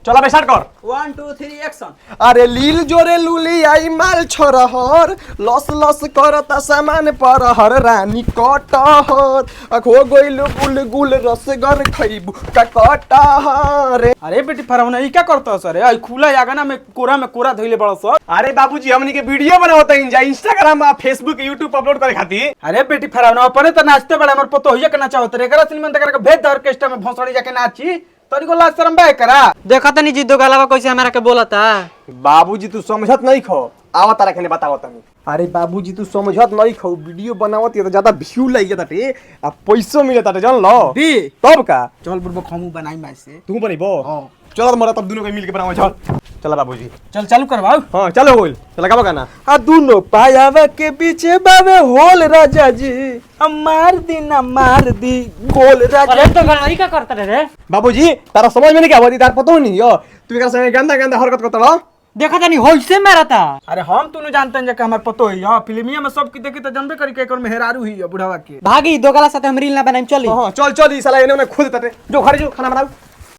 चला बे स्टार्ट कर 1 2 3 एक्शन। अरे लील जोरे लुली आई माल छोरहर लस लस करता सामान परहर रानी कटहर अखो गइलु गुल गुल रसगर खइबू का कटहर। अरे बेटी फरौना ई क्या करता सर? आई खुला आगना में कोरा धइले बड़ा सर। अरे बाबूजी हमनी के वीडियो बनावत हईं जा इंस्टाग्राम आ फेसबुक यूट्यूब अपलोड करे खातिर। अरे बेटी फरौना अपने त नाचते बड़ा हमर पतो होइए के नाचावत रे एकरा सिनेमा तक भेज द ऑर्केस्ट्रा में भोसड़ी जाके नाची तनी को लाज शर्म बे करा। देखा तनी जिद्दो गलावा कैसे हमारा के बोलता। बाबूजी तू समझत नहीं खो आवत तारा के बतावत हनी। अरे बाबूजी तू समझत नहीं खौ वीडियो बनावत त ज्यादा व्यू लागिए ताटे आ पैसा मिले ताटे जान लो दी तब का चल बुरबो खमू बनाई माई से तू बनीबो। हां चल मरा तब दोनों के मिल के बनावे चल। चला बाबूजी चल चालू करवाओ। हां चलो बोल चला का गाना। आ दोनों पायावा के पीछे बाबे होल राजा जी मार दी गोल राजा। अरे तो गलाई का करता रे? बाबूजी तारा समझ में नहीं क्या आवत तार पतो नहीं हो तू एकरा संगे गंदा गंदा हरकत करत रहो। देखा तनी होइसे मारता। अरे हम तूने जानते हैं कि हमार पतो है हां फिल्मिया में सब की देखी त जानबे करी के एकर मेहरारू ही है बुढ़ावा के। भागी दो गला साथे हम रील ना बनाई चली। हां चल चल ई साला एने ओने खुद ताटे जो घर जो खाना बनाऊ।